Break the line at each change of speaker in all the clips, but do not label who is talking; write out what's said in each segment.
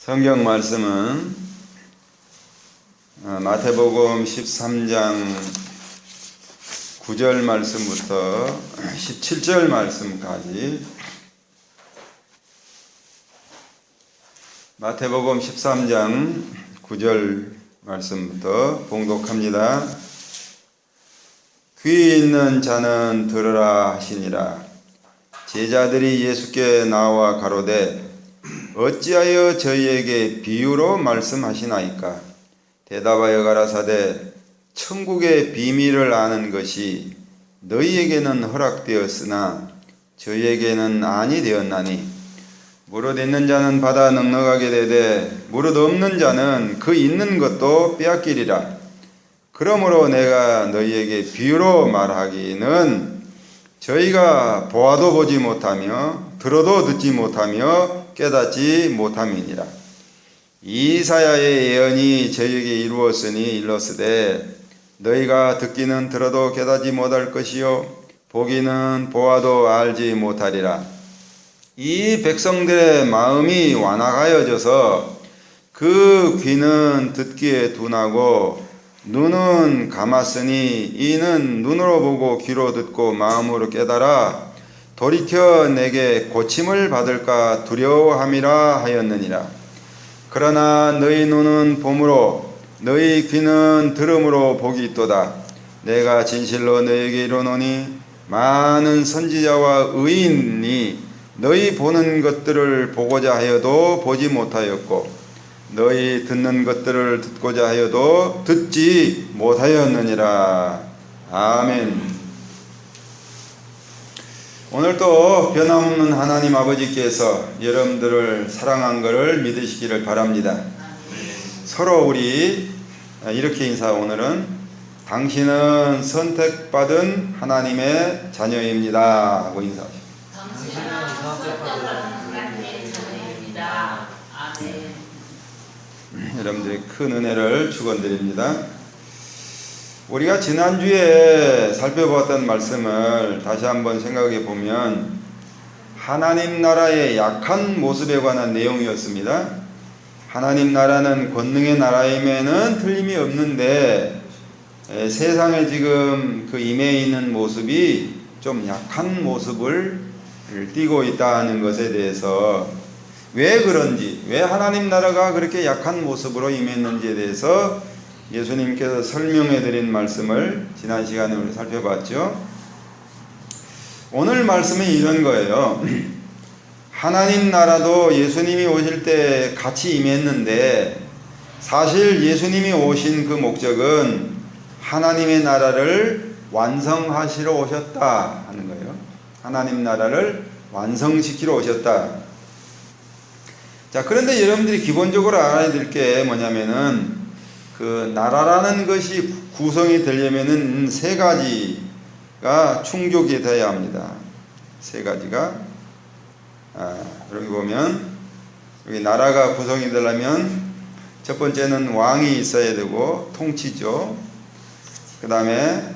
성경 말씀은 마태복음 13장 9절 말씀부터 17절 말씀까지, 마태복음 13장 9절 말씀부터 봉독합니다. 귀 있는 자는 들으라 하시니라. 제자들이 예수께 나와 가로되 어찌하여 저희에게 비유로 말씀하시나이까? 대답하여 가라사대 천국의 비밀을 아는 것이 너희에게는 허락되었으나 저희에게는 아니 되었나니, 무릇 있는 자는 받아 넉넉하게 되되 무릇 없는 자는 그 있는 것도 빼앗기리라. 그러므로 내가 너희에게 비유로 말하기는 저희가 보아도 보지 못하며 들어도 듣지 못하며 깨닫지 못함이니라. 이사야의 예언이 저희에게 이루었으니 일렀으되 너희가 듣기는 들어도 깨닫지 못할 것이요 보기는 보아도 알지 못하리라. 이 백성들의 마음이 완악하여져서 그 귀는 듣기에 둔하고 눈은 감았으니 이는 눈으로 보고 귀로 듣고 마음으로 깨달아 돌이켜 내게 고침을 받을까 두려워함이라 하였느니라. 그러나 너희 눈은 봄으로 너희 귀는 들음으로 복이 있도다. 내가 진실로 너희에게 이르노니 많은 선지자와 의인이 너희 보는 것들을 보고자 하여도 보지 못하였고 너희 듣는 것들을 듣고자 하여도 듣지 못하였느니라. 아멘. 오늘도 변함없는 하나님 아버지께서 여러분들을 사랑한 것을 믿으시기를 바랍니다. 서로 우리 이렇게 인사, 오늘은 당신은 선택받은 하나님의 자녀입니다 하고 인사하십시오.
당신은 선택받은 하나님의 자녀입니다. 아멘.
여러분들의 큰 은혜를 축원드립니다. 우리가 지난주에 살펴보았던 말씀을 다시 한번 생각해 보면 하나님 나라의 약한 모습에 관한 내용이었습니다. 하나님 나라는 권능의 나라임에는 틀림이 없는데 세상에 지금 그 임해 있는 모습이 좀 약한 모습을 띠고 있다는 것에 대해서, 왜 그런지, 왜 하나님 나라가 그렇게 약한 모습으로 임했는지에 대해서 예수님께서 설명해 드린 말씀을 지난 시간에 우리 살펴봤죠. 오늘 말씀은 이런 거예요. 하나님 나라도 예수님이 오실 때 같이 임했는데 사실 예수님이 오신 그 목적은 하나님의 나라를 완성하시러 오셨다 하는 거예요. 하나님 나라를 완성시키러 오셨다. 자, 그런데 여러분들이 기본적으로 알아야 될 게 뭐냐면은 그 나라라는 것이 구성이 되려면은 세 가지가 충족이 되어야 합니다. 세 가지가. 여기 보면 여기 나라가 구성이 되려면 첫 번째는 왕이 있어야 되고 통치죠. 그 다음에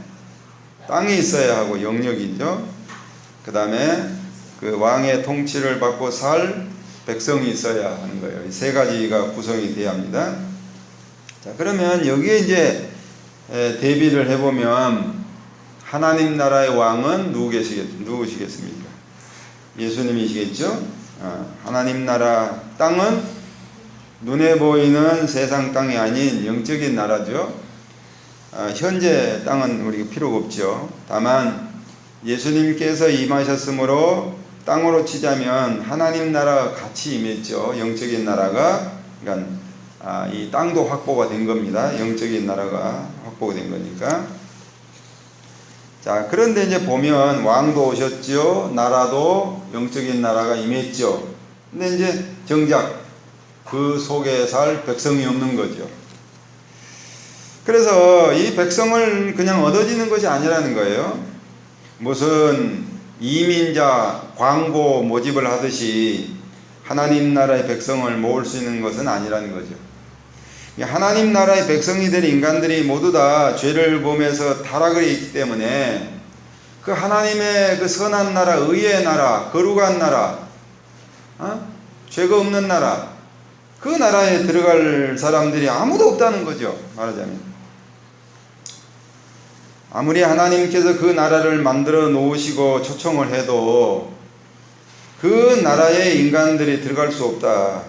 땅이 있어야 하고 영역이죠. 그 다음에 그 왕의 통치를 받고 살 백성이 있어야 하는 거예요. 이 세 가지가 구성이 되어야 합니다. 자, 그러면 여기에 이제 대비를 해보면 하나님 나라의 왕은 누구시겠습니까? 예수님이시겠죠? 하나님 나라 땅은 눈에 보이는 세상 땅이 아닌 영적인 나라죠. 현재 땅은 우리가 필요가 없죠. 다만 예수님께서 임하셨으므로 땅으로 치자면 하나님 나라가 같이 임했죠. 영적인 나라가. 그러니까 이 땅도 확보가 된 겁니다. 영적인 나라가 확보가 된 거니까. 자, 그런데 이제 보면 왕도 오셨죠. 나라도 영적인 나라가 임했죠. 근데 이제 정작 그 속에 살 백성이 없는 거죠. 그래서 이 백성을 그냥 얻어지는 것이 아니라는 거예요. 무슨 이민자 광고 모집을 하듯이 하나님 나라의 백성을 모을 수 있는 것은 아니라는 거죠. 하나님 나라의 백성이 될 인간들이 모두 다 죄를 범해서 타락을 했기 때문에 그 하나님의 그 선한 나라, 의의 나라, 거룩한 나라, 죄가 없는 나라, 그 나라에 들어갈 사람들이 아무도 없다는 거죠. 말하자면 아무리 하나님께서 그 나라를 만들어 놓으시고 초청을 해도 그 나라에 인간들이 들어갈 수 없다.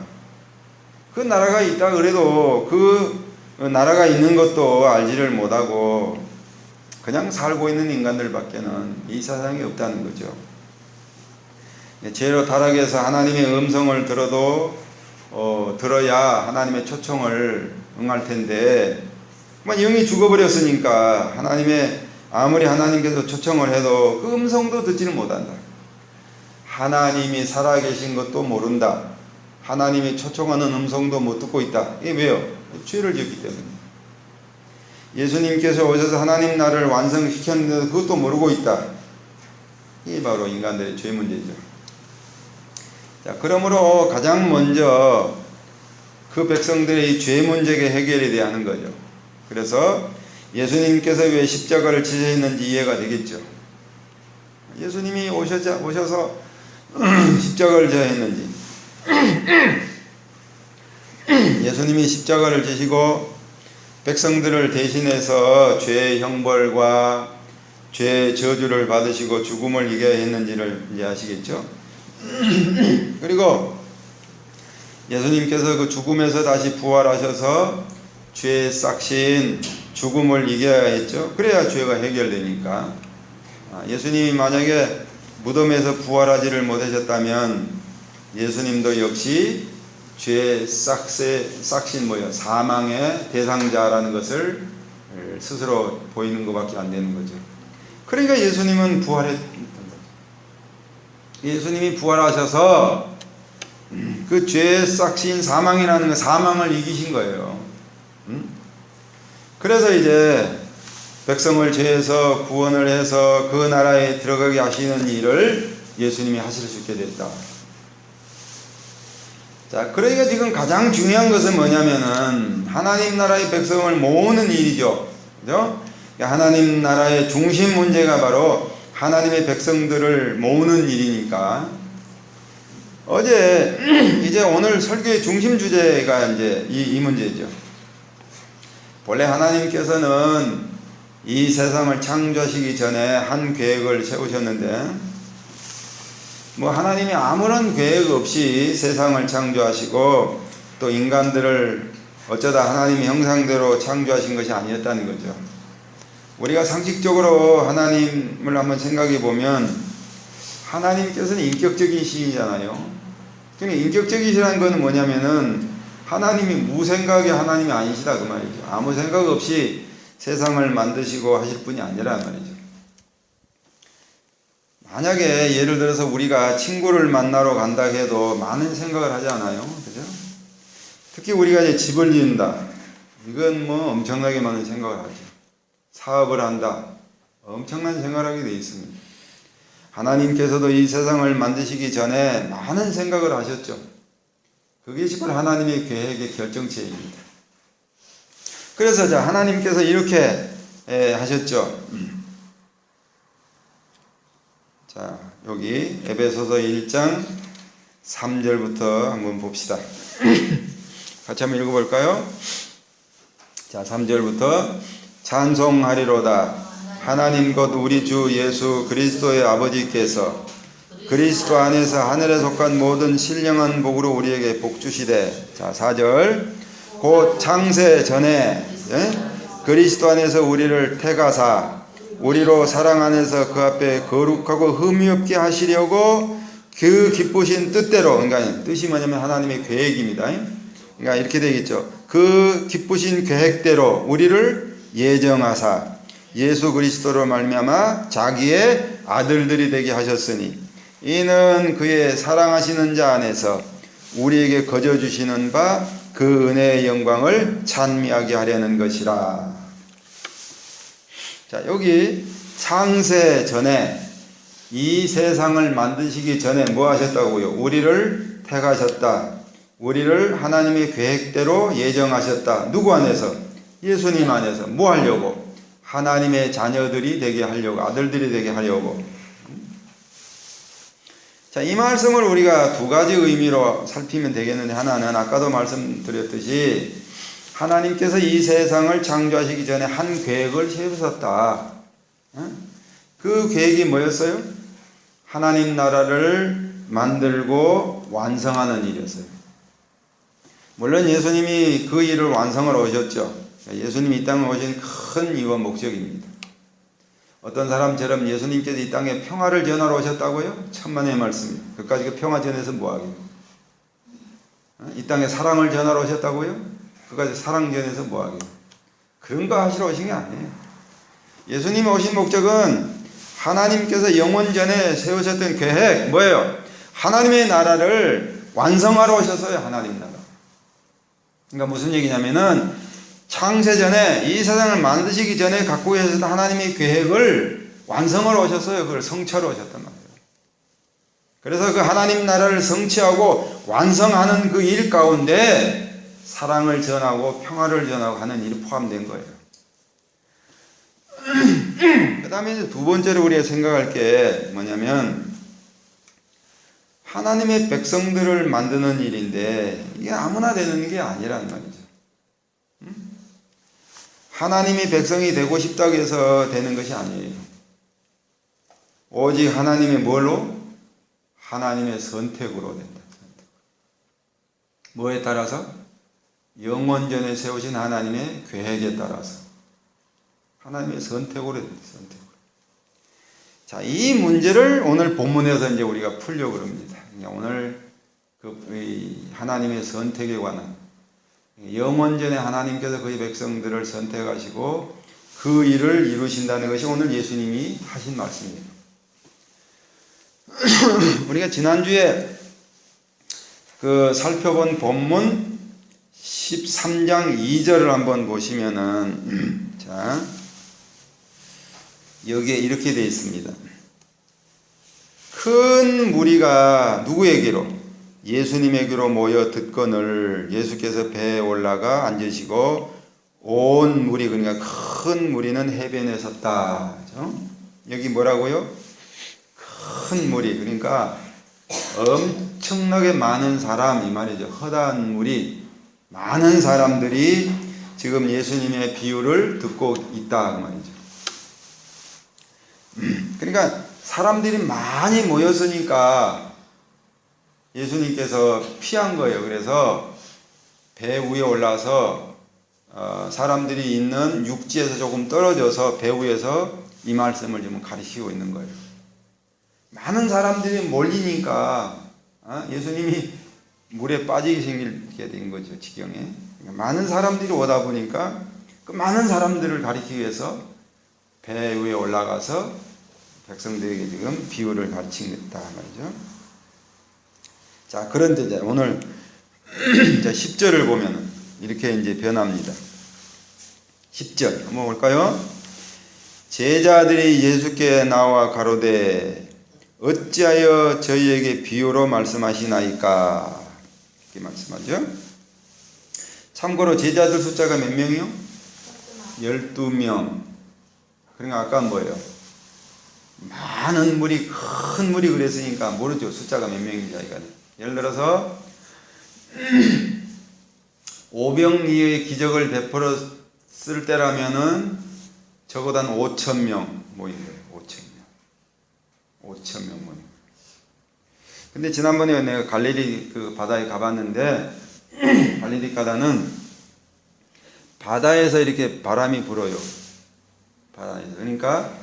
그 나라가 있다 그래도 그 나라가 있는 것도 알지를 못하고 그냥 살고 있는 인간들밖에는 이 세상에 없다는 거죠. 죄로 타락해서 하나님의 음성을 들어야 하나님의 초청을 응할 텐데 영이 죽어버렸으니까 아무리 하나님께서 초청을 해도 그 음성도 듣지는 못한다. 하나님이 살아계신 것도 모른다. 하나님이 초청하는 음성도 못 듣고 있다. 이게 왜요? 죄를 지었기 때문에. 예수님께서 오셔서 하나님 나라를 완성시켰는데도 그것도 모르고 있다. 이게 바로 인간들의 죄 문제죠. 자, 그러므로 가장 먼저 그 백성들의 이 죄 문제가 해결이 돼야 하는 거죠. 그래서 예수님께서 왜 십자가를 지셨는지 이해가 되겠죠. 예수님이 오셔서 십자가를 져야 했는지 예수님이 십자가를 지시고 백성들을 대신해서 죄의 형벌과 죄의 저주를 받으시고 죽음을 이겨야 했는지를 이제 아시겠죠? 그리고 예수님께서 그 죽음에서 다시 부활하셔서 죄의 싹신 죽음을 이겨야 했죠. 그래야 죄가 해결되니까. 예수님이 만약에 무덤에서 부활하지를 못하셨다면 예수님도 역시 죄의 싹신 사망의 대상자라는 것을 스스로 보이는 것밖에 안 되는 거죠. 그러니까 예수님은 예수님이 부활하셔서 그 죄의 싹신 사망이라는 사망을 이기신 거예요. 그래서 이제 백성을 죄에서 구원을 해서 그 나라에 들어가게 하시는 일을 예수님이 하실 수 있게 됐다. 자, 그러니까 지금 가장 중요한 것은 뭐냐면은 하나님 나라의 백성을 모으는 일이죠. 그죠? 하나님 나라의 중심 문제가 바로 하나님의 백성들을 모으는 일이니까 이제 오늘 설교의 중심 주제가 이제 이 문제죠. 원래 하나님께서는 이 세상을 창조하시기 전에 한 계획을 세우셨는데 하나님이 아무런 계획 없이 세상을 창조하시고 또 인간들을 어쩌다 하나님의 형상대로 창조하신 것이 아니었다는 거죠. 우리가 상식적으로 하나님을 한번 생각해 보면 하나님께서는 인격적인 신이잖아요. 그러니까 인격적이시라는 것은 뭐냐면은 하나님이 무생각의 하나님이 아니시다 그 말이죠. 아무 생각 없이 세상을 만드시고 하실 분이 아니란 말이죠. 만약에 예를 들어서 우리가 친구를 만나러 간다 해도 많은 생각을 하지 않아요? 그죠? 특히 우리가 이제 집을 지은다. 이건 엄청나게 많은 생각을 하죠. 사업을 한다. 엄청난 생각을 하게 되어 있습니다. 하나님께서도 이 세상을 만드시기 전에 많은 생각을 하셨죠. 그게 바로 하나님의 계획의 결정체입니다. 그래서 하나님께서 이렇게 하셨죠. 자, 여기 에베소서 1장 3절부터 한번 봅시다. 같이 한번 읽어볼까요? 자, 3절부터 찬송하리로다. 하나님 곧 우리 주 예수 그리스도의 아버지께서 그리스도 안에서 하늘에 속한 모든 신령한 복으로 우리에게 복 주시되. 자, 4절 곧 창세 전에 그리스도 안에서 우리를 택하사 우리로 사랑 안에서 그 앞에 거룩하고 흠이 없게 하시려고 그 기쁘신 뜻대로, 그러니까 뜻이 뭐냐면 하나님의 계획입니다. 그러니까 이렇게 되겠죠. 그 기쁘신 계획대로 우리를 예정하사 예수 그리스도로 말미암아 자기의 아들들이 되게 하셨으니 이는 그의 사랑하시는 자 안에서 우리에게 거저 주시는 바 그 은혜의 영광을 찬미하게 하려는 것이라. 자, 여기 창세 전에 이 세상을 만드시기 전에 뭐 하셨다고요? 우리를 택하셨다. 우리를 하나님의 계획대로 예정하셨다. 누구 안에서? 예수님 안에서. 뭐 하려고? 하나님의 자녀들이 되게 하려고, 아들들이 되게 하려고. 자, 이 말씀을 우리가 두 가지 의미로 살피면 되겠는데, 하나는 아까도 말씀드렸듯이 하나님께서 이 세상을 창조하시기 전에 한 계획을 세우셨다. 그 계획이 뭐였어요? 하나님 나라를 만들고 완성하는 일이었어요. 물론 예수님이 그 일을 완성하러 오셨죠. 예수님이 이 땅에 오신 큰 이유와 목적입니다. 어떤 사람처럼 예수님께서 이 땅에 평화를 전하러 오셨다고요? 천만의 말씀이에요. 그까지 그 평화 전해서 뭐하게요? 이 땅에 사랑을 전하러 오셨다고요? 그까지 사랑 전해서 뭐하게요? 그런 거 하시러 오신 게 아니에요. 예수님이 오신 목적은 하나님께서 영원 전에 세우셨던 계획, 뭐예요? 하나님의 나라를 완성하러 오셨어요. 하나님 나라. 그러니까 무슨 얘기냐면은 창세전에 이 세상을 만드시기 전에 갖고 계셨던 하나님의 계획을 완성하러 오셨어요. 그걸 성취하러 오셨단 말이에요. 그래서 그 하나님 나라를 성취하고 완성하는 그 일 가운데 사랑을 전하고 평화를 전하고 하는 일이 포함된 거예요. 그 다음에 이제 두 번째로 우리가 생각할 게 뭐냐면 하나님의 백성들을 만드는 일인데 이게 아무나 되는 게 아니란 말이죠. 하나님이 백성이 되고 싶다고 해서 되는 것이 아니에요. 오직 하나님의 뭘로? 하나님의 선택으로 된다. 뭐에 따라서? 영원전에 세우신 하나님의 계획에 따라서 하나님의 선택으로 된다. 선택으로. 자, 이 문제를 오늘 본문에서 이제 우리가 풀려고 합니다. 오늘 하나님의 선택에 관한 영원전에 하나님께서 그의 백성들을 선택하시고 그 일을 이루신다는 것이 오늘 예수님이 하신 말씀입니다. 우리가 지난주에 살펴본 본문 13장 2절을 한번 보시면은 자, 여기에 이렇게 되어 있습니다. 큰 무리가 누구에게로? 예수님에게로 모여 듣거늘 예수께서 배에 올라가 앉으시고 온 무리, 그러니까 큰 무리는 해변에 섰다. 그렇죠? 여기 뭐라고요? 큰 무리, 그러니까 엄청나게 많은 사람 이 말이죠. 허다한 무리, 많은 사람들이 지금 예수님의 비유를 듣고 있다 그 말이죠. 그러니까 사람들이 많이 모였으니까 예수님께서 피한 거예요. 그래서 배 위에 올라서 사람들이 있는 육지에서 조금 떨어져서 배 위에서 이 말씀을 지금 가르치고 있는 거예요. 많은 사람들이 몰리니까 예수님이 물에 빠지게 생기게 된 거죠. 지경에. 그러니까 많은 사람들이 오다 보니까 그 많은 사람들을 가르치기 위해서 배 위에 올라가서 백성들에게 지금 비유를 가르치겠다 말이죠. 자, 그런데 이제 오늘 10절을 보면 이렇게 이제 변합니다. 10절 한번 볼까요? 제자들이 예수께 나와 가로되 어찌하여 저희에게 비유로 말씀하시나이까? 이렇게 말씀하죠. 참고로 제자들 숫자가 몇 명이요? 12명. 그러니까 아까 뭐예요? 많은 무리, 큰 무리 그랬으니까 모르죠. 숫자가 몇 명인지. 예를 들어서 오병이어의 기적을 베풀었을 때라면은 적어도 한 5,000명 모인 거예요. 5,000명 모인 거예요. 근데 지난번에 내가 갈릴리 그 바다에 가봤는데 갈릴리 바다는 바다에서 이렇게 바람이 불어요. 바다에서. 그러니까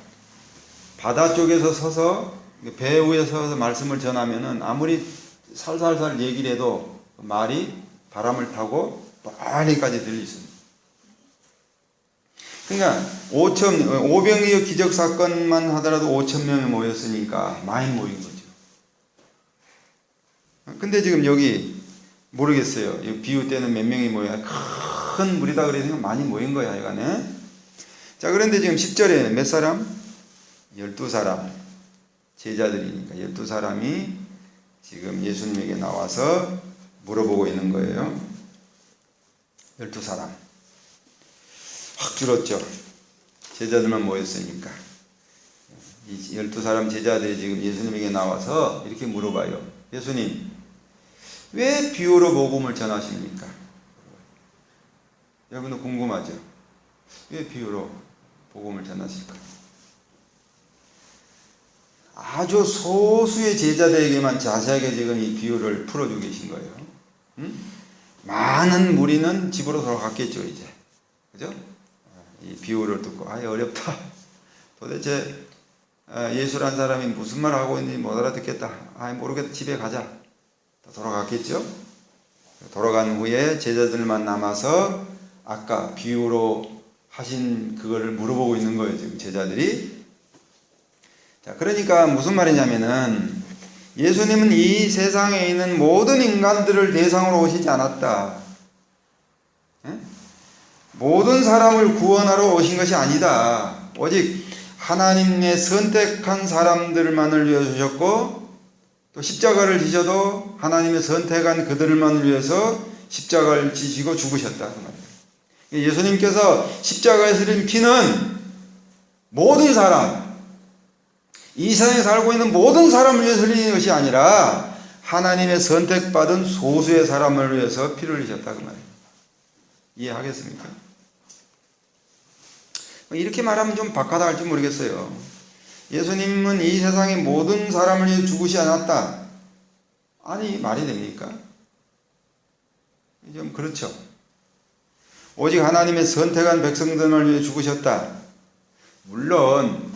바다 쪽에서 서서 배 위에 서서 말씀을 전하면은 아무리 살살살 얘기를 해도 말이 바람을 타고 멀리까지 들리습니다. 그러니까 5병이어 기적 사건만 하더라도 5,000명이 모였으니까 많이 모인 거죠. 근데 지금 여기 모르겠어요. 비유 때는 몇 명이 모여야 큰 무리다 그래서 많이 모인 거야, 이간에. 자, 그런데 지금 10절에 몇 사람? 12사람. 제자들이니까 12사람이 지금 예수님에게 나와서 물어보고 있는 거예요. 12사람. 확 줄었죠. 제자들만 모였으니까. 이 12사람 제자들이 지금 예수님에게 나와서 이렇게 물어봐요. 예수님, 왜 비유로 복음을 전하십니까? 여러분도 궁금하죠? 왜 비유로 복음을 전하실까? 아주 소수의 제자들에게만 자세하게 지금 이 비유를 풀어주고 계신 거예요. 많은 무리는 집으로 돌아갔겠죠, 이제. 그죠? 이 비유를 듣고, 어렵다. 도대체 예수란 사람이 무슨 말 하고 있는지 못 알아듣겠다. 모르겠다. 집에 가자. 돌아갔겠죠? 돌아간 후에 제자들만 남아서 아까 비유로 하신 그거를 물어보고 있는 거예요, 지금 제자들이. 자, 그러니까 무슨 말이냐면은 예수님은 이 세상에 있는 모든 인간들을 대상으로 오시지 않았다. 모든 사람을 구원하러 오신 것이 아니다. 오직 하나님의 선택한 사람들만을 위해 오셨고, 또 십자가를 지셔도 하나님의 선택한 그들만을 위해서 십자가를 지시고 죽으셨다. 그 말이에요. 예수님께서 십자가에서 흘린 피는 모든 사람, 이 세상에 살고 있는 모든 사람을 위해서 흘리는 것이 아니라 하나님의 선택받은 소수의 사람을 위해서 피를 흘리셨다. 그 말이에요. 이해하겠습니까? 이렇게 말하면 좀 박하다 할지 모르겠어요. 예수님은 이 세상의 모든 사람을 위해 죽으시 않았다. 아니, 말이 됩니까? 좀 그렇죠. 오직 하나님의 선택한 백성들을 위해 죽으셨다. 물론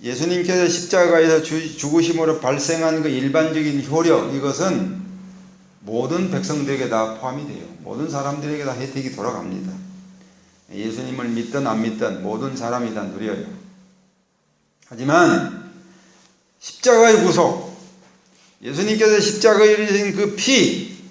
예수님께서 십자가에서 죽으심으로 발생한 그 일반적인 효력, 이것은 모든 백성들에게 다 포함이 돼요. 모든 사람들에게 다 혜택이 돌아갑니다. 예수님을 믿든 안 믿든 모든 사람이 다 누려요. 하지만 십자가의 구속, 예수님께서 십자가에 흘리신 그 피,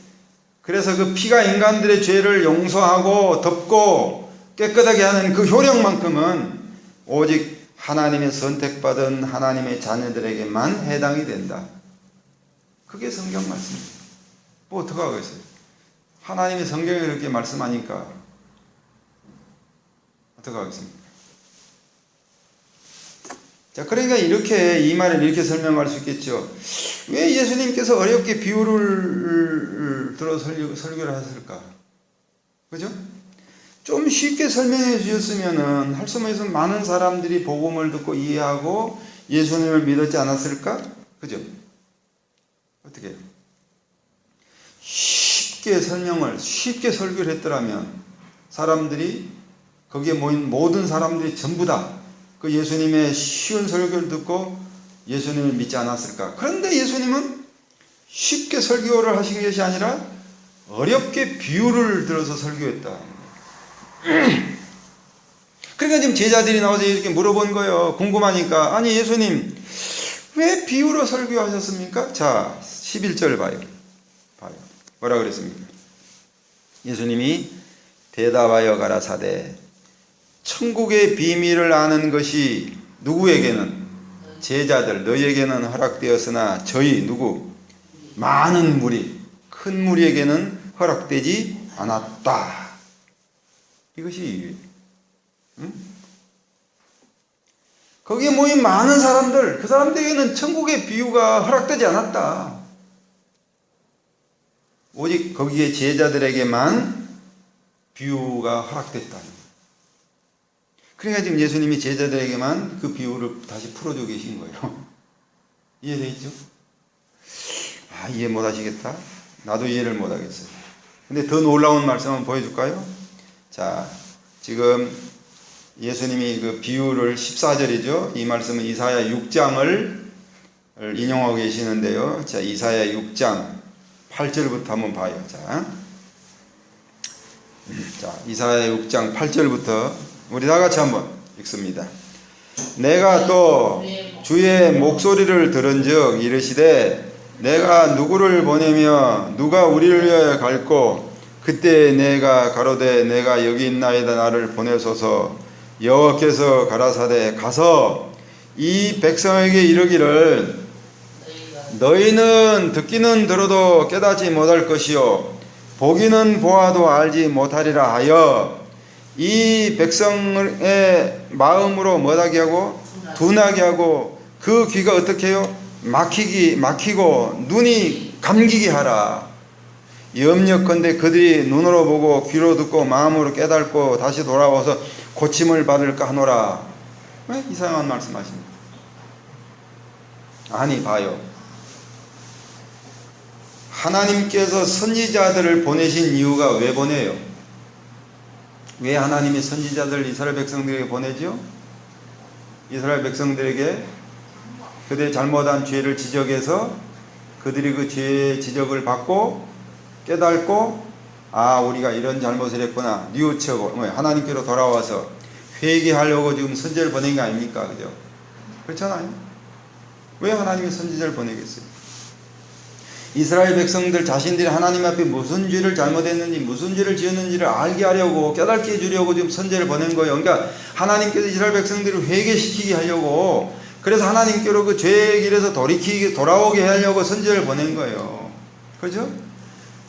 그래서 그 피가 인간들의 죄를 용서하고 덮고 깨끗하게 하는 그 효력만큼은 오직 하나님의 선택받은 하나님의 자녀들에게만 해당이 된다. 그게 성경 말씀입니다. 뭐 어떻게 하겠어요? 하나님의 성경에 그렇게 말씀하니까 어떻게 하겠습니까? 자, 그러니까 이렇게 이 말을 이렇게 설명할 수 있겠죠. 왜 예수님께서 어렵게 비유를 들어 설교를 하실까? 그죠? 좀 쉽게 설명해 주셨으면은 할 수만 있으면 많은 사람들이 복음을 듣고 이해하고 예수님을 믿었지 않았을까? 그죠? 어떻게 해요? 쉽게 설교를 했더라면 사람들이, 거기에 모인 모든 사람들이 전부 다 그 예수님의 쉬운 설교를 듣고 예수님을 믿지 않았을까? 그런데 예수님은 쉽게 설교를 하신 것이 아니라 어렵게 비유를 들어서 설교했다. 그러니까 지금 제자들이 나와서 이렇게 물어본 거예요. 궁금하니까. 아니, 예수님 왜 비유로 설교하셨습니까? 자, 11절 봐요. 뭐라 그랬습니까? 예수님이 대답하여 가라사대 천국의 비밀을 아는 것이 누구에게는, 제자들 너희에게는 허락되었으나 저희 많은 무리, 큰 무리에게는 허락되지 않았다. 이것이 거기에 모인 많은 사람들, 그 사람들에게는 천국의 비유가 허락되지 않았다. 오직 거기에 제자들에게만 비유가 허락됐다. 그러니까 지금 예수님이 제자들에게만 그 비유를 다시 풀어주고 계신 거예요. 이해되겠죠? 이해 못 하시겠다? 나도 이해를 못 하겠어요. 근데 더 놀라운 말씀 한번 보여줄까요? 자, 지금 예수님이 그 비유를 14절이죠. 이 말씀은 이사야 6장을 인용하고 계시는데요. 자, 이사야 6장 8절부터 한번 봐요. 자, 이사야 6장 8절부터 우리 다 같이 한번 읽습니다. 내가 또 주의 목소리를 들은즉 이르시되 내가 누구를 보내며 누가 우리를 위하여 갈고 그때 내가 가로되 내가 여기 있나이다 나를 보내소서. 여호와께서 가라사대 가서 이 백성에게 이르기를 너희는 듣기는 들어도 깨닫지 못할 것이요 보기는 보아도 알지 못하리라 하여 이 백성의 마음으로 뭐하게 하고 둔하게 하고 그 귀가 어떻게 해요? 막히고 눈이 감기게 하라. 염려컨대 그들이 눈으로 보고 귀로 듣고 마음으로 깨닫고 다시 돌아와서 고침을 받을까 하노라. 왜 이상한 말씀하십니까? 아니 봐요. 하나님께서 선지자들을 보내신 이유가 왜 보내요? 왜 하나님이 선지자들을 이스라엘 백성들에게 보내죠? 이스라엘 백성들에게 그들의 잘못한 죄를 지적해서 그들이 그 죄의 지적을 받고 깨닫고 우리가 이런 잘못을 했구나 뉘우치고 하나님께로 돌아와서 회개하려고 지금 선지자를 보낸 게 아닙니까? 그죠? 그렇잖아요. 왜 하나님이 선지자를 보내겠어요? 이스라엘 백성들 자신들이 하나님 앞에 무슨 죄를 잘못했는지 무슨 죄를 지었는지를 알게 하려고 깨닫게 해주려고 지금 선지자를 보낸 거예요. 그러니까 하나님께서 이스라엘 백성들을 회개시키게 하려고, 그래서 하나님께로 그 죄의 길에서 돌아오게 하려고 선지자를 보낸 거예요. 그렇죠?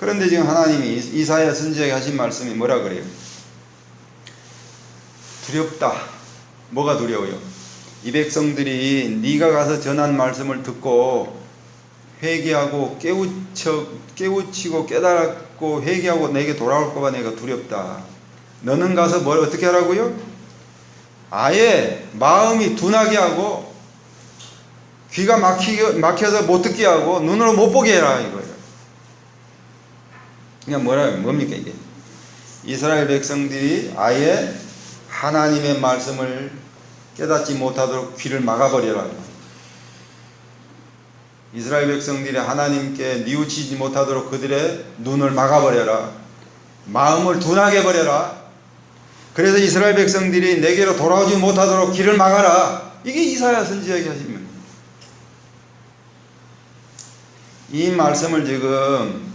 그런데 지금 하나님이 이사야 선지자에게 하신 말씀이 뭐라 그래요? 두렵다. 뭐가 두려워요? 이 백성들이 네가 가서 전한 말씀을 듣고 회개하고 깨우치고 깨달았고 회개하고 내게 돌아올까 봐 내가 두렵다. 너는 가서 뭘 어떻게 하라고요? 아예 마음이 둔하게 하고 귀가 막혀서 못 듣게 하고 눈으로 못 보게 해라 이거예요. 그러니까 뭡니까 이게? 이스라엘 백성들이 아예 하나님의 말씀을 깨닫지 못하도록 귀를 막아버려라. 이스라엘 백성들이 하나님께 뉘우치지 못하도록 그들의 눈을 막아버려라. 마음을 둔하게 버려라. 그래서 이스라엘 백성들이 내게로 돌아오지 못하도록 길을 막아라. 이게 이사야 선지자에게 하신 겁니다. 이 말씀을 지금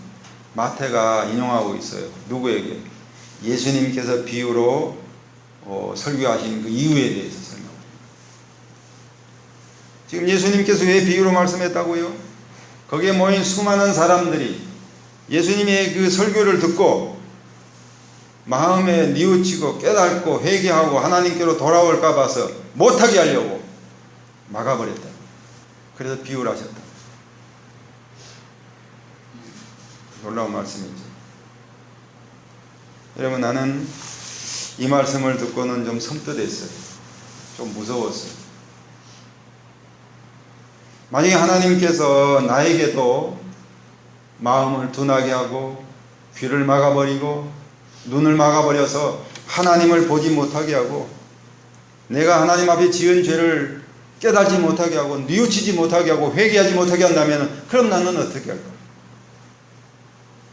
마태가 인용하고 있어요. 누구에게? 예수님께서 비유로 설교하신 그 이유에 대해서 설명합니다. 지금 예수님께서 왜 비유로 말씀했다고요? 거기에 모인 수많은 사람들이 예수님의 그 설교를 듣고 마음에 뉘우치고 깨닫고 회개하고 하나님께로 돌아올까 봐서 못하게 하려고 막아버렸다. 그래서 비유를 하셨다. 놀라운 말씀이죠. 여러분, 나는 이 말씀을 듣고는 좀 섬뜩했어요. 좀 무서웠어요. 만약에 하나님께서 나에게도 마음을 둔하게 하고 귀를 막아버리고 눈을 막아버려서 하나님을 보지 못하게 하고 내가 하나님 앞에 지은 죄를 깨닫지 못하게 하고 뉘우치지 못하게 하고 회개하지 못하게 한다면 그럼 나는 어떻게 할까?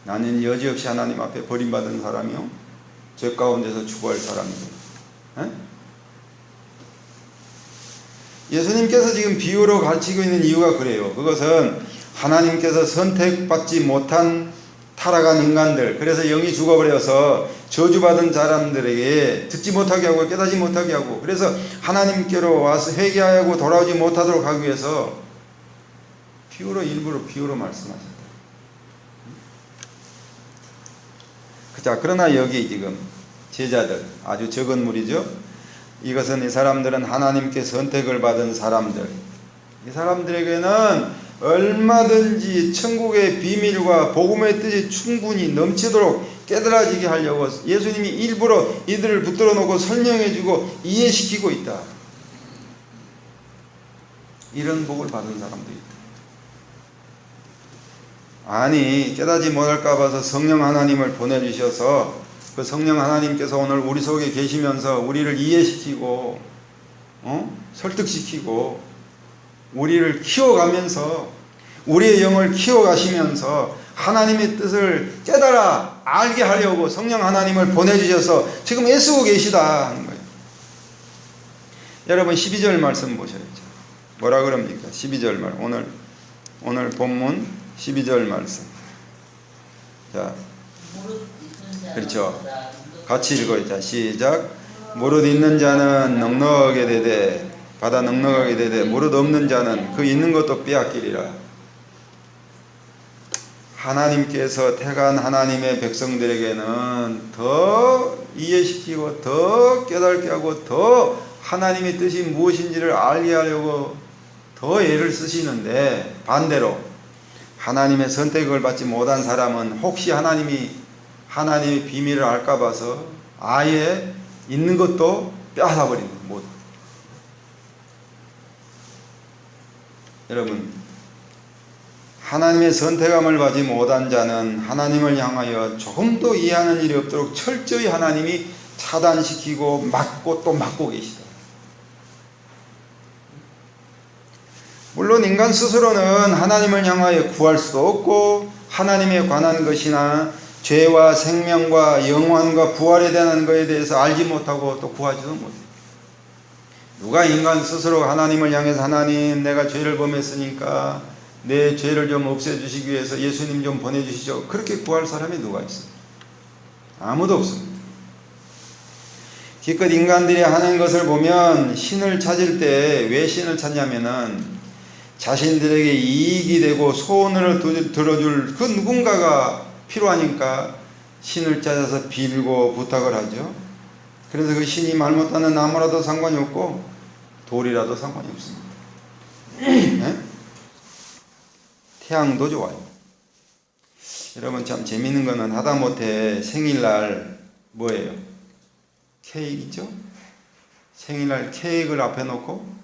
나는 여지없이 하나님 앞에 버림받은 사람이요 죄 가운데서 죽어갈 사람이고. 예수님께서 지금 비유로 가르치고 있는 이유가 그래요. 그것은 하나님께서 선택받지 못한 타락한 인간들, 그래서 영이 죽어버려서 저주받은 사람들에게 듣지 못하게 하고 깨닫지 못하게 하고, 그래서 하나님께로 와서 회개하고 돌아오지 못하도록 하기 위해서 일부러 비유로 말씀하셨다. 자, 그러나 여기 지금 제자들, 아주 적은 무리죠. 이것은 이 사람들은 하나님께 선택을 받은 사람들, 이 사람들에게는 얼마든지 천국의 비밀과 복음의 뜻이 충분히 넘치도록 깨달아지게 하려고 예수님이 일부러 이들을 붙들어 놓고 설명해주고 이해시키고 있다. 이런 복을 받은 사람도 있다. 아니, 깨닫지 못할까 봐서 성령 하나님을 보내주셔서 그 성령 하나님께서 오늘 우리 속에 계시면서 우리를 이해시키고 설득시키고 우리를 키워가면서 우리의 영을 키워가시면서 하나님의 뜻을 깨달아 알게 하려고 성령 하나님을 보내주셔서 지금 애쓰고 계시다 하는 거예요. 여러분 12절 말씀 보셔야죠. 뭐라 그럽니까? 12절 말 오늘 본문 12절 말씀. 자, 그렇죠. 같이 읽어요. 자, 시작. 무릇 있는 자는 넉넉하게 되되 받아 넉넉하게 되되 무릇 없는 자는 그 있는 것도 빼앗기리라. 하나님께서 택한 하나님의 백성들에게는 더 이해시키고 더 깨닫게 하고 더 하나님의 뜻이 무엇인지를 알게 하려고 더 애를 쓰시는데, 반대로 하나님의 선택을 받지 못한 사람은 혹시 하나님의 비밀을 알까 봐서 아예 있는 것도 빼앗아 버리는 못. 여러분, 하나님의 선택함을 받지 못한 자는 하나님을 향하여 조금도 이해하는 일이 없도록 철저히 하나님이 차단시키고 막고 또 막고 계시다. 물론 인간 스스로는 하나님을 향하여 구할 수도 없고, 하나님에 관한 것이나 죄와 생명과 영원과 부활에 대한 것에 대해서 알지 못하고 또 구하지도 못해요. 누가 인간 스스로 하나님을 향해서 하나님, 내가 죄를 범했으니까 내 죄를 좀 없애주시기 위해서 예수님 좀 보내주시죠, 그렇게 구할 사람이 누가 있어요? 아무도 없습니다. 기껏 인간들이 하는 것을 보면 신을 찾을 때 왜 신을 찾냐면은 자신들에게 이익이 되고 소원을 들어줄 그 누군가가 필요하니까 신을 찾아서 빌고 부탁을 하죠. 그래서 그 신이 말 못하는 나무라도 상관이 없고 돌이라도 상관이 없습니다. 네? 태양도 좋아요. 여러분, 참 재밌는 거는 하다못해 생일날 뭐예요? 케이크 있죠? 생일날 케이크를 앞에 놓고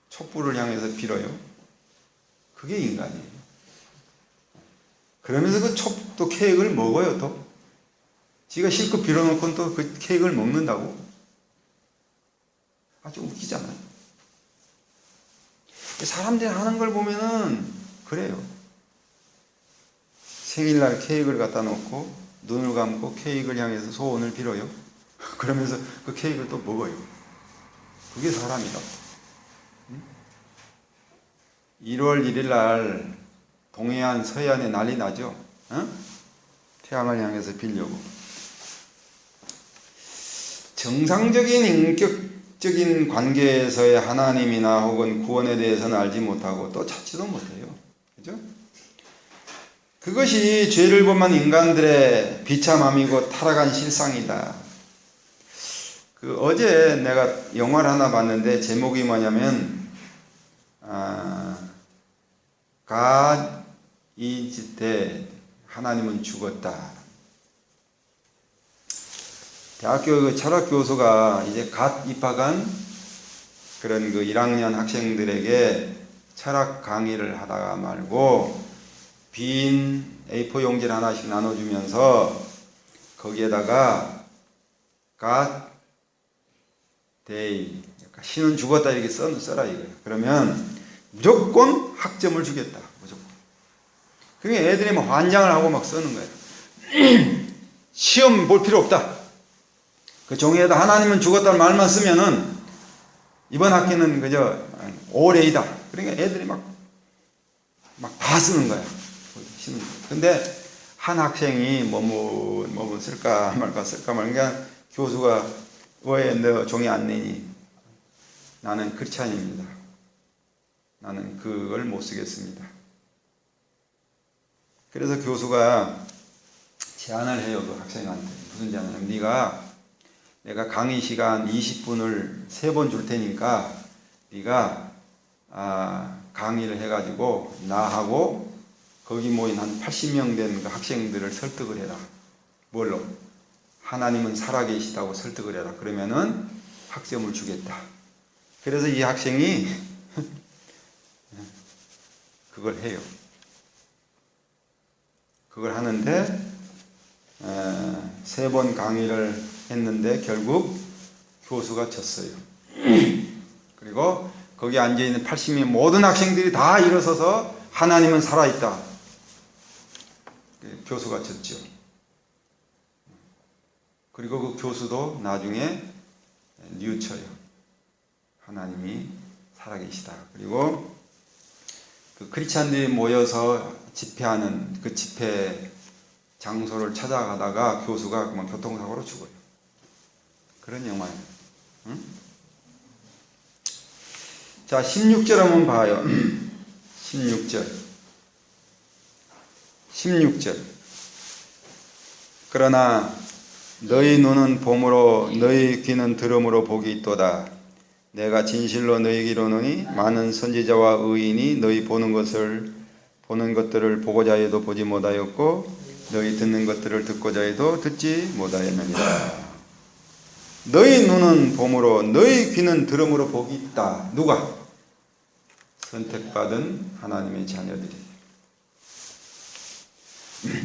촛불을 향해서 빌어요. 그게 인간이에요. 그러면서 또 케이크를 먹어요. 또 지가 실컷 빌어놓고는 또 그 케이크를 먹는다고. 아주 웃기잖아요. 사람들이 하는 걸 보면은 그래요. 생일날 케이크를 갖다 놓고 눈을 감고 케이크를 향해서 소원을 빌어요. 그러면서 그 케이크를 또 먹어요. 그게 사람이다. 1월 1일 날 동해안 서해안에 난리 나죠. 태양을 향해서 빌려고. 정상적인 인격적인 관계에서의 하나님이나 혹은 구원에 대해서는 알지 못하고 또 찾지도 못해요. 그죠? 그것이 죄를 범한 인간들의 비참함이고 타락한 실상이다. 어제 내가 영화를 하나 봤는데 제목이 뭐냐면 God is dead. 하나님은 죽었다. 대학교 철학 교수가 이제 갓 입학한 그런 1학년 학생들에게 철학 강의를 하다가 말고 빈 A4 용지를 하나씩 나눠주면서 거기에다가 God day, 신은 죽었다 이렇게 써라 이거예요. 그러면 무조건 학점을 주겠다. 무조건. 그게 애들이 막 환장을 하고 막 쓰는 거예요. 시험 볼 필요 없다. 그 종이에다 하나님은 죽었다는 말만 쓰면은 이번 학기는 그저 오레이다. 그러니까 애들이 막 다 쓰는 거야. 근데 한 학생이 뭐뭐 쓸까 말까 그러니까 교수가 왜 너 종이 안 내니? 나는 크리스찬입니다. 나는 그걸 못 쓰겠습니다. 그래서 교수가 제안을 해요. 그 학생한테. 무슨 제안을? 내가 강의 시간 20분을 3번 줄 테니까 네가 강의를 해가지고 나하고 거기 모인 한 80명 된 그 학생들을 설득을 해라. 뭘로? 하나님은 살아계시다고 설득을 해라. 그러면은 학점을 주겠다. 그래서 이 학생이 그걸 해요. 그걸 하는데 3번 강의를 했는데 결국 교수가 졌어요. 그리고 거기 앉아있는 80명 모든 학생들이 다 일어서서 하나님은 살아있다. 교수가 졌죠. 그리고 그 교수도 나중에 뉘우쳐요. 하나님이 살아계시다. 그리고 그 크리스찬들이 모여서 집회하는 그 집회 장소를 찾아가다가 교수가 그만 교통사고로 죽어요. 그런 영화예요. 응? 자, 16절 한번 봐요. 16절. 그러나 너희 눈은 봄으로 너희 귀는 들음으로 복이 있도다. 내가 진실로 너희에게 이르노니 많은 선지자와 의인이 너희 보는 것들을 보고자 해도 보지 못하였고 너희 듣는 것들을 듣고자 해도 듣지 못하였느니라. 너희 눈은 봄으로 너희 귀는 들음으로 복이 있다. 누가? 선택받은 하나님의 자녀들이.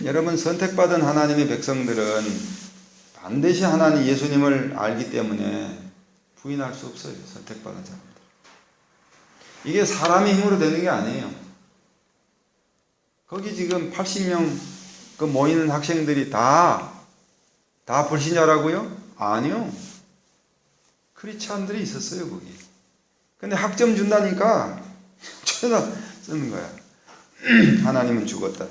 여러분, 선택받은 하나님의 백성들은 반드시 하나님 예수님을 알기 때문에 부인할 수 없어요. 선택받은 자들. 이게 사람의 힘으로 되는 게 아니에요. 거기 지금 80명 그 모이는 학생들이 다 불신자라고요? 아니요. 크리스찬들이 있었어요, 거기. 근데 학점 준다니까 쳐다 쓰는 거야. 하나님은 죽었다.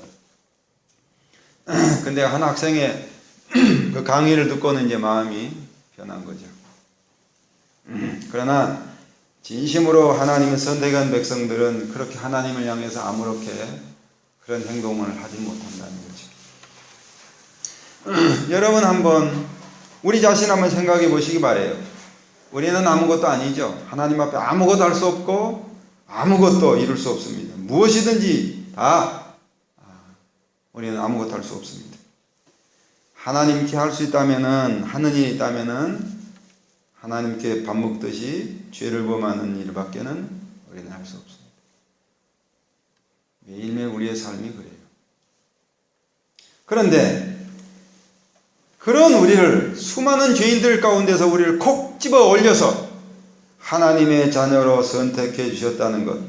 근데 한 학생의 그 강의를 듣고는 이제 마음이 변한 거죠. 그러나 진심으로 하나님의 선택한 백성들은 그렇게 하나님을 향해서 아무렇게 그런 행동을 하지 못한다는 거죠. 여러분 한번 우리 자신 한번 생각해 보시기 바래요. 우리는 아무것도 아니죠. 하나님 앞에 아무것도 할 수 없고 아무것도 이룰 수 없습니다. 무엇이든지 다 우리는 아무것도 할 수 없습니다. 하나님께 할 수 있다면은, 하는 일이 있다면은 하나님께 밥 먹듯이 죄를 범하는 일밖에는 우리는 할 수 없습니다. 매일매일 우리의 삶이 그래요. 그런데 그런 우리를, 수많은 죄인들 가운데서 우리를 콕 집어 올려서 하나님의 자녀로 선택해 주셨다는 것,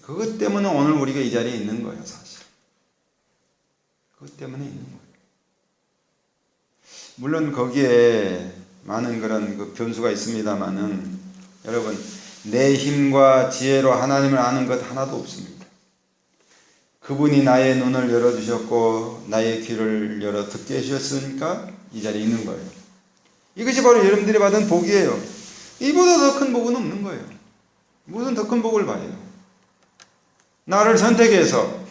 그것 때문에 오늘 우리가 이 자리에 있는 거예요. 사실 그것 때문에 있는 거예요. 물론 거기에 많은 그런 그 변수가 있습니다만은, 여러분, 내 힘과 지혜로 하나님을 아는 것 하나도 없습니다. 그분이 나의 눈을 열어주셨고 나의 귀를 열어 듣게 해주셨으니까 이 자리에 있는 거예요. 이것이 바로 여러분들이 받은 복이에요. 이보다 더 큰 복은 없는 거예요. 무슨 더 큰 복을 봐요. 나를 선택해서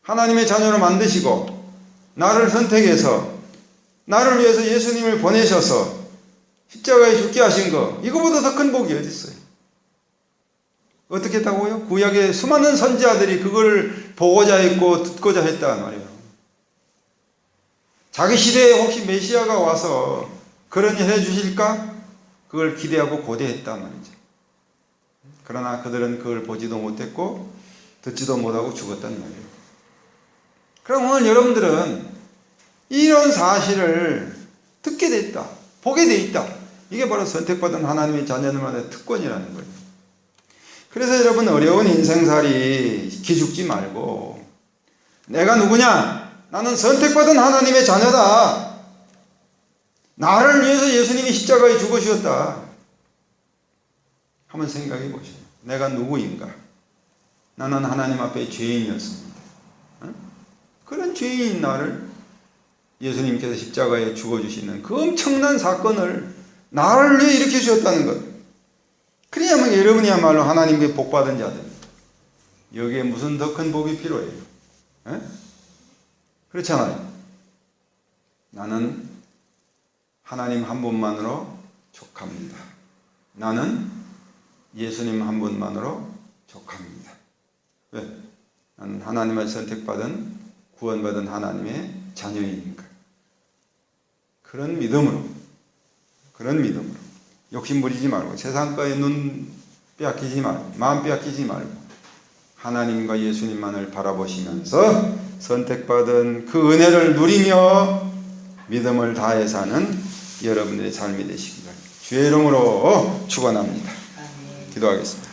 하나님의 자녀로 만드시고, 나를 선택해서 나를 위해서 예수님을 보내셔서 십자가에 죽게 하신 거, 이거보다 더 큰 복이 어디 있어요? 어떻게 했다고요? 구약의 수많은 선지자들이 그걸 보고자 했고 듣고자 했단 말이에요. 자기 시대에 혹시 메시아가 와서 그런 일 해주실까? 그걸 기대하고 고대했단 말이죠. 그러나 그들은 그걸 보지도 못했고 듣지도 못하고 죽었단 말이에요. 그럼 오늘 여러분들은 이런 사실을 듣게 됐다, 보게 돼 있다. 이게 바로 선택받은 하나님의 자녀들만의 특권이라는 거예요. 그래서 여러분, 어려운 인생살이 기죽지 말고, 내가 누구냐? 나는 선택받은 하나님의 자녀다. 나를 위해서 예수님이 십자가에 죽으셨다. 한번 생각해 보시죠. 내가 누구인가? 나는 하나님 앞에 죄인이었습니다. 그런 죄인인 나를 예수님께서 십자가에 죽어주시는 그 엄청난 사건을 나를 위해 일으켜 주셨다는 것. 그래야만 여러분이야말로 하나님께 복받은 자들입니다. 여기에 무슨 더 큰 복이 필요해요? 그렇잖아요. 나는 하나님 한 분만으로 족합니다. 나는 예수님 한 분만으로 족합니다. 왜? 나는 하나님을 선택받은, 구원받은 하나님의 자녀이니까. 그런 믿음으로 욕심 부리지 말고, 세상 거에 눈 빼앗기지 말고, 마음 빼앗기지 말고, 하나님과 예수님만을 바라보시면서 선택받은 그 은혜를 누리며 믿음을 다해 사는 여러분들의 삶이 되시기 바랍니다. 주의 이름으로 축원합니다. 기도하겠습니다.